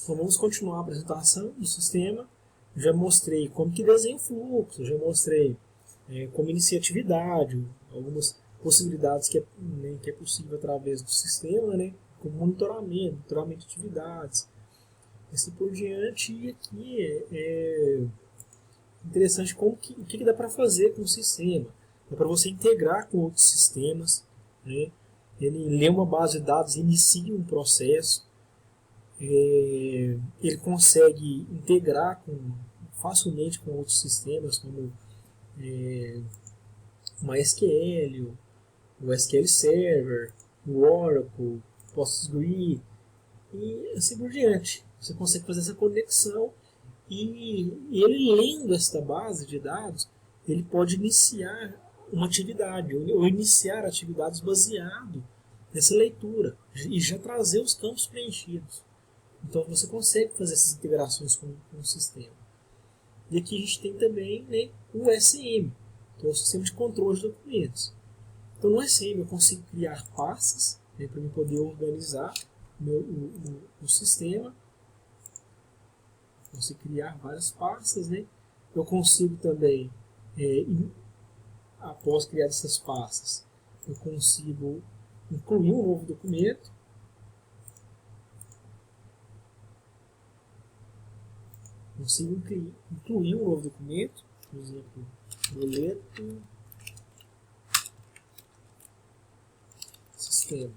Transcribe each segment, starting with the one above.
Então vamos continuar a apresentação do sistema. Já mostrei como que desenha o fluxo, já mostrei como inicia a atividade, algumas possibilidades que é possível através do sistema, né, como monitoramento de atividades, assim por diante. E aqui é interessante o que dá para fazer com o sistema. Dá para você integrar com outros sistemas, né? Ele lê uma base de dados, inicia um processo, ele consegue integrar facilmente com outros sistemas, como o MySQL, o SQL Server, o Oracle, PostgreSQL e assim por diante. Você consegue fazer essa conexão e ele, lendo esta base de dados, ele pode iniciar uma atividade ou iniciar atividades baseado nessa leitura e já trazer os campos preenchidos. Então você consegue fazer essas integrações com o sistema. E aqui a gente tem também, né, o SM, que é o sistema de controle de documentos. Então no SM eu consigo criar pastas, né, para eu poder organizar o sistema. Eu consigo criar várias pastas, né? Eu consigo também, após criar essas pastas, eu consigo incluir um novo documento. Consigo incluir um novo documento, por exemplo, boleto, sistema.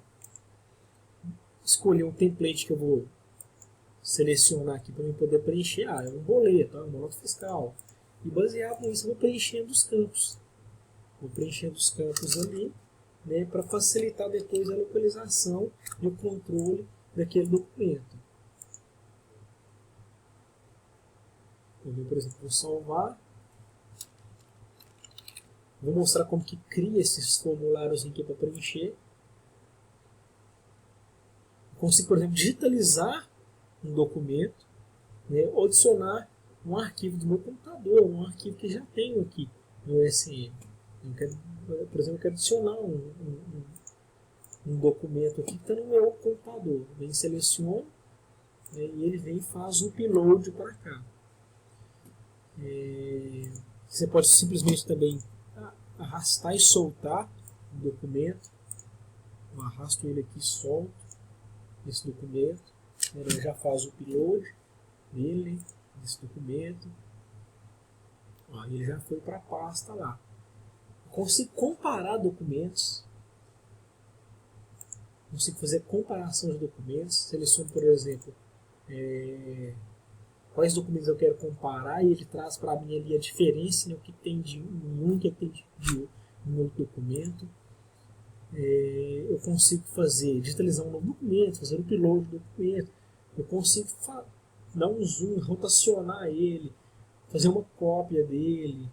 Escolher um template que eu vou selecionar aqui para eu poder preencher. É um boleto, uma nota fiscal. E baseado nisso eu vou preenchendo os campos. Vou preenchendo os campos ali, né, para facilitar depois a localização e o controle daquele documento. Eu, por exemplo, vou salvar. Vou mostrar como que cria esses formulários aqui para preencher. Eu consigo, por exemplo, digitalizar um documento, né, ou adicionar um arquivo do meu computador, um arquivo que já tenho aqui no SM. Por exemplo, eu quero adicionar um documento aqui que está no meu computador. Vem, seleciono, né, e ele vem e faz o upload para cá. Você pode simplesmente também arrastar e soltar o documento. Eu arrasto ele aqui e solto esse documento. Ele já faz o upload dele, desse documento. Ele já foi para a pasta lá. Eu consigo comparar documentos. Consigo fazer comparação de documentos. Seleciono, por exemplo, quais documentos eu quero comparar, e ele traz para mim ali a diferença, né, o que tem de um, que tem de outro documento. Eu consigo digitalizar um novo documento, fazer o upload do documento. Eu consigo dar um zoom, rotacionar ele, fazer uma cópia dele,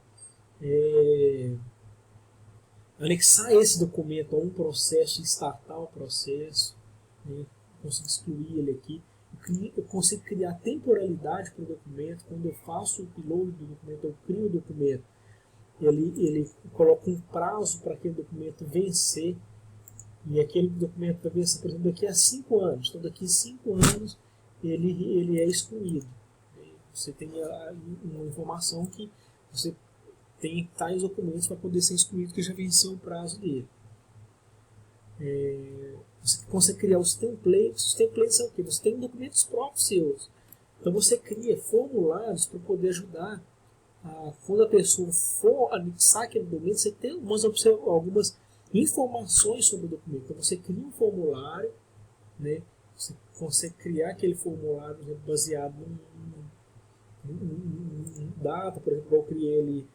anexar esse documento a um processo e startar o processo, né? Consigo excluir ele aqui. Eu consigo criar temporalidade para o documento. Quando eu faço o upload do documento, eu crio o documento, ele coloca um prazo para aquele documento vencer, e aquele documento vai vencer, por exemplo, daqui a 5 anos. Então daqui a 5 anos ele é excluído. Você tem uma informação que você tem tais documentos para poder ser excluído, que já venceu o prazo dele. Você consegue criar os templates. Os templates são o quê? Você tem documentos próprios seus. Então você cria formulários para poder ajudar quando a pessoa for anexar aquele documento, você tem algumas informações sobre o documento. Então você cria um formulário, né? Você consegue criar aquele formulário, né, baseado em data. Por exemplo, eu criei ali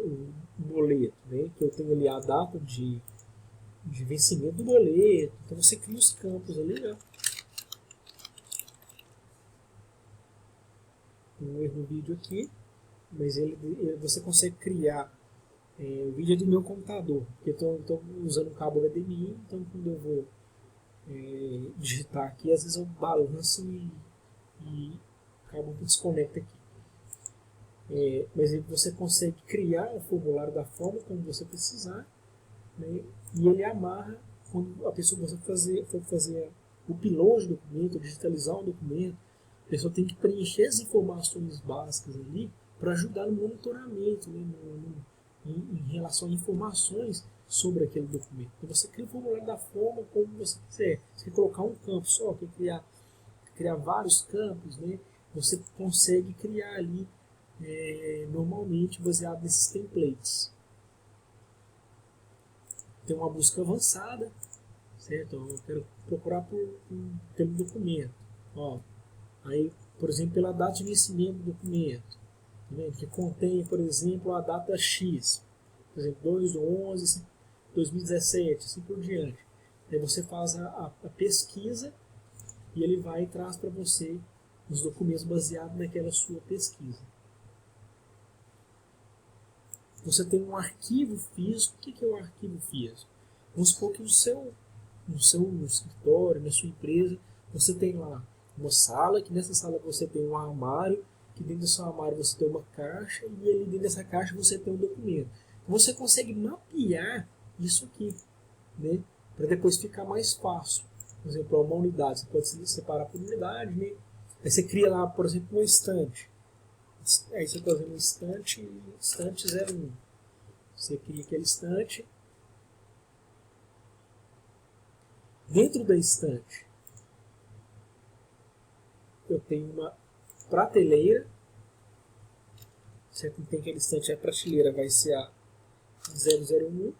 um boleto, né? Que eu tenho ali a data de vencimento do boleto. Então você cria os campos ali, né? Um erro no vídeo aqui, mas você consegue criar. O vídeo é do meu computador, porque eu estou usando um cabo HDMI, então quando eu vou digitar aqui, às vezes eu balanço e acabo que desconecta aqui. Mas você consegue criar o formulário da forma como você precisar, né, e ele amarra quando a pessoa for fazer upload do documento, digitalizar um documento, a pessoa tem que preencher as informações básicas ali para ajudar no monitoramento, né, em relação a informações sobre aquele documento. Então você cria o formulário da forma como você quiser. Você quer colocar um campo só, quer criar vários campos, né? Você consegue criar ali normalmente baseado nesses templates. Tem uma busca avançada, certo? Eu quero procurar pelo documento. Ó, aí, por exemplo, pela data de vencimento do documento, tá vendo? Que contém, por exemplo, a data X, por exemplo, 2/11/2017, assim por diante. Aí você faz a pesquisa e ele vai e traz para você os documentos baseados naquela sua pesquisa. Você tem um arquivo físico. O que é um arquivo físico? Vamos supor que no seu escritório, na sua empresa, você tem lá uma sala, que nessa sala você tem um armário, que dentro desse armário você tem uma caixa, e ali dentro dessa caixa você tem um documento. Então você consegue mapear isso aqui, né, para depois ficar mais fácil. Por exemplo, uma unidade, você pode separar por unidade, né? Aí você cria lá, por exemplo, um estante. Aí você está fazendo um estante 01. Você cria aquele estante. Dentro da estante, eu tenho uma prateleira. Certo? Tem aquele estante, a prateleira vai ser a 001. Vou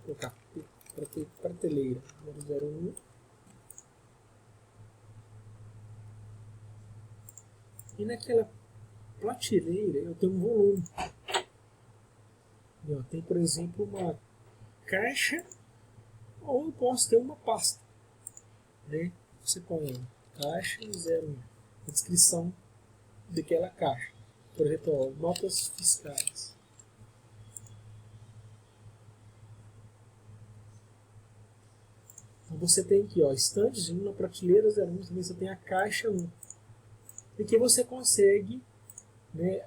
colocar prateleira 001. E naquela prateleira eu tenho um volume. Tem, por exemplo, uma caixa, ou eu posso ter uma pasta, né? Você põe caixa 01, a descrição daquela caixa. Por exemplo, ó, notas fiscais. Então você tem aqui, ó, estantes 1 na prateleira 01, também você tem a caixa 1. E que você consegue, né,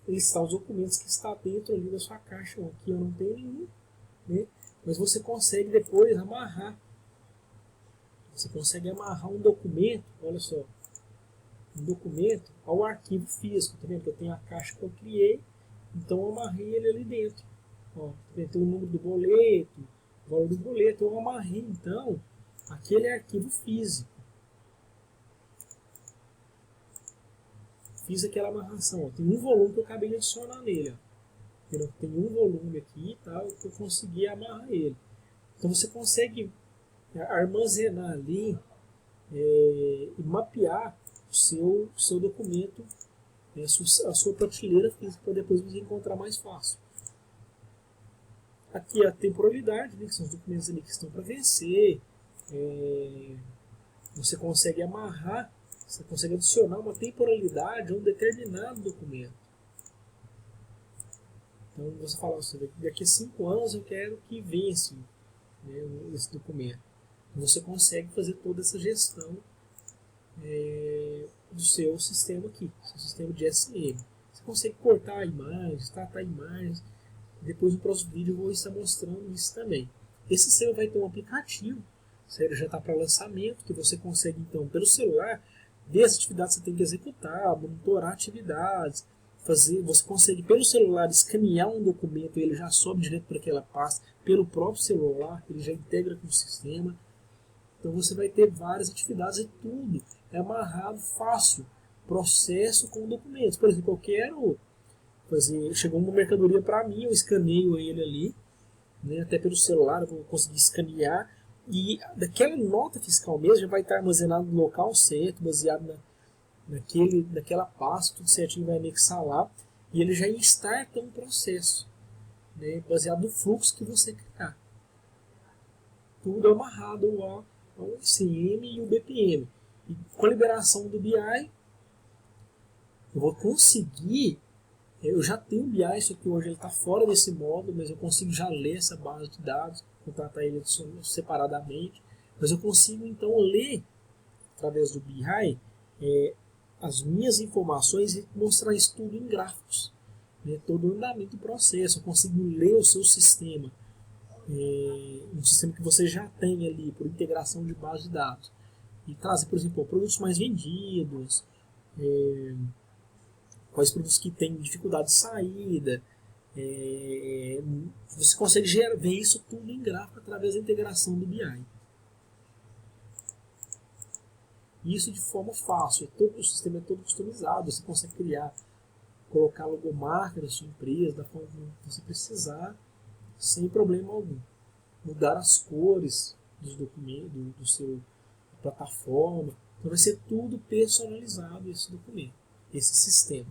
listar os documentos que está dentro ali da sua caixa 1. Aqui eu não tenho nenhum, né, mas você consegue depois amarrar. Você consegue amarrar um documento, olha só, um documento ao arquivo físico, tá vendo? Eu tenho a caixa que eu criei, então eu amarrei ele ali dentro. Ó, tem o número do boleto, o valor do boleto, eu amarrei então aquele arquivo físico. Fiz aquela amarração, ó. Tem um volume que eu acabei de adicionar nele. Ó. Tem um volume aqui e tal, que eu consegui amarrar ele. Então você consegue armazenar ali e mapear o seu documento, a sua prateleira física, para depois você encontrar mais fácil. Aqui a temporalidade, né, que são os documentos ali que estão para vencer. Você consegue amarrar, você consegue adicionar uma temporalidade a um determinado documento. Então você fala, daqui a 5 anos eu quero que vença, né, esse documento. Você consegue fazer toda essa gestão do seu sistema aqui, seu sistema de SM. Você consegue cortar imagens, tratar imagens. Depois no próximo vídeo eu vou estar mostrando isso também. Esse sistema vai ter um aplicativo, ele já está para lançamento, que você consegue então pelo celular ver as atividades que você tem que executar, monitorar atividades, você consegue pelo celular escanear um documento e ele já sobe direto para aquela pasta pelo próprio celular, ele já integra com o sistema. Então você vai ter várias atividades e tudo é amarrado fácil, processo com documentos. Por exemplo, eu quero fazer, chegou uma mercadoria para mim, eu escaneio ele ali, né, até pelo celular eu vou conseguir escanear, e daquela nota fiscal mesmo já vai estar armazenado no local certo, baseado naquela pasta, tudo certinho vai anexar lá, e ele já starta um processo, né, baseado no fluxo que você criar. Tudo amarrado ao ICM e o BPM. E com a liberação do BI, eu vou conseguir. Eu já tenho o BI, isso aqui hoje ele está fora desse módulo, mas eu consigo já ler essa base de dados, contratar ele separadamente. Mas eu consigo então ler, através do BI, as minhas informações e mostrar isso tudo em gráficos. Né, todo o andamento do processo, eu consigo ler o seu sistema um sistema que você já tem ali por integração de base de dados e trazer, por exemplo, produtos mais vendidos, quais produtos que têm dificuldade de saída. Você consegue ver isso tudo em gráfico através da integração do BI. Isso de forma fácil, o sistema é todo customizado, você consegue criar, colocar a logomarca da sua empresa, da forma que você precisar, sem problema algum. Mudar as cores dos documentos, do seu plataforma, então vai ser tudo personalizado esse documento, esse sistema.